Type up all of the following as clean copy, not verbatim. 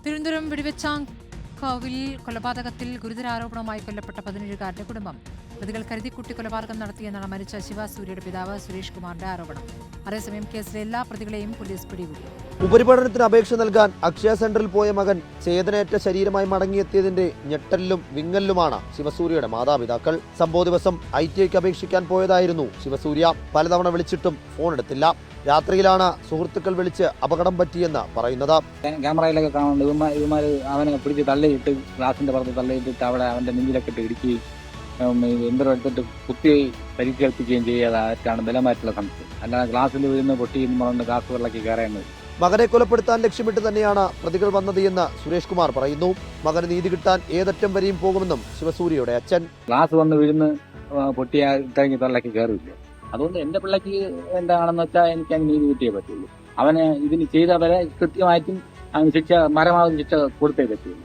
തിരുവനന്തപുരം വെടിവെച്ചാങ്കോവിൽ കൊലപാതകത്തിൽ ഗുരുതരാരോപണവുമായി കൊല്ലപ്പെട്ട 17-കാരന്റെ കുടുംബം. പ്രതികൾ കരുതിക്കുട്ടി കൊലപാതകം നടത്തിയെന്നാണ് മരിച്ച ശിവസൂര്യയുടെ പിതാവ് സുരേഷ് കുമാറിന്റെ ആരോപണം. അതേസമയം കേസിലെ എല്ലാ പ്രതികളെയും പോലീസ് പിടികൂടി. ഉപരിപഠനത്തിന് അപേക്ഷ നൽകാൻ അക്ഷയ സെന്ററിൽ പോയ മകൻ ചേതനേറ്റ ശരീരമായി മടങ്ങിയെത്തിയതിന്റെ ഞെട്ടലിലും വിങ്ങലിലുമാണ് ശിവസൂര്യയുടെ മാതാപിതാക്കൾ. സംഭവ ദിവസം ITIക്ക് അപേക്ഷിക്കാൻ പോയതായിരുന്നു ശിവസൂര്യ. പലതവണ വിളിച്ചിട്ടും ഫോൺ എടുത്തില്ല. രാത്രിയിലാണ് സുഹൃത്തുക്കൾ വിളിച്ച് അപകടം പറ്റിയെന്ന് പറയുന്നത്. ക്യാമറയിലൊക്കെ കാണുന്നുണ്ട് ഇവന്മാര് അവനെ പിടിച്ച് തള്ളിയിട്ട് ഗ്ലാസിന്റെ പുറത്ത് തള്ളിയിട്ടിട്ട് അവിടെ അവന്റെ നെഞ്ചിലൊക്കെ ഇട്ട് ഇടിക്കുകയും എന്തോ എടുത്തിട്ട് കുത്തി പരിക്കേൽപ്പിക്കുകയും ചെയ്യാതാണ് ബലമായിട്ടുള്ള സംശയം. അല്ലാതെ ഗ്ലാസ്സിൽ വീഴുന്ന പൊട്ടി എന്ന് ഗ്ലാസ് വെള്ളക്ക് കയറേണ്ടത്. മകനെ കൊലപ്പെടുത്താൻ ലക്ഷ്യമിട്ട് തന്നെയാണ് പ്രതികൾ വന്നത് എന്ന് സുരേഷ് കുമാർ പറയുന്നു. മകന് നീതി കിട്ടാൻ ഏതറ്റം വരെയും പോകുമെന്നും ശിവസൂര്യയുടെ അച്ഛൻ. ഗ്ലാസ് വന്ന് വീഴുന്ന പൊട്ടിയ കഴിഞ്ഞ് തള്ളക്ക് കയറില്ല. അതുകൊണ്ട് എന്റെ പിള്ളക്ക് എന്താണെന്ന് വെച്ചാൽ എനിക്ക് അങ്ങ് നീതി കിട്ടിയേ പറ്റുള്ളൂ. അവന് ഇതിന് ചെയ്തവരെ കൃത്യമായിട്ടും ശിക്ഷ മരമാവുന്ന ശിക്ഷ കൊടുത്തേ പറ്റുള്ളൂ.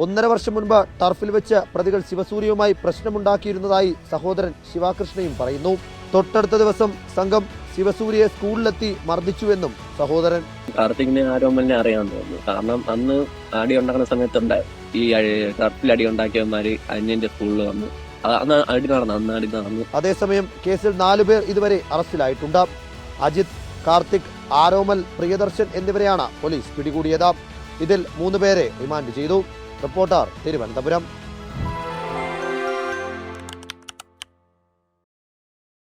1.5 വർഷം മുൻപ് ടർഫിൽ വെച്ച് പ്രതികൾ ശിവസൂര്യയുമായി പ്രശ്നമുണ്ടാക്കിയിരുന്നതായി സഹോദരൻ ശിവാകൃഷ്ണയും പറയുന്നു. തൊട്ടടുത്ത ദിവസം സംഘം ശിവസൂര്യയെ സ്കൂളിലെത്തി മർദ്ദിച്ചുവെന്നും സഹോദരൻ. കാർത്തികിനെ ആരോമലിനെ അറിയാൻ തോന്നുന്നു. കാരണം അന്ന് അടി ഉണ്ടാക്കുന്ന സമയത്തുണ്ടായി ഈ ടർഫിൽ അടി ഉണ്ടാക്കിയവന്മാര് അന്യന്റെ സ്കൂളിൽ വന്നു. അന്ന് അടി നടന്നു. അതേസമയം കേസിൽ 4 പേർ ഇതുവരെ അറസ്റ്റിലായിട്ടുണ്ട്. അജിത്, കാർത്തിക്, ആരോമൽ, പ്രിയദർശൻ എന്നിവരെയാണ് പോലീസ് പിടികൂടിയത്. ഇതിൽ 3 പേരെ റിമാൻഡ് ചെയ്തു. റിപ്പോർട്ടർ, തിരുവനന്തപുരം.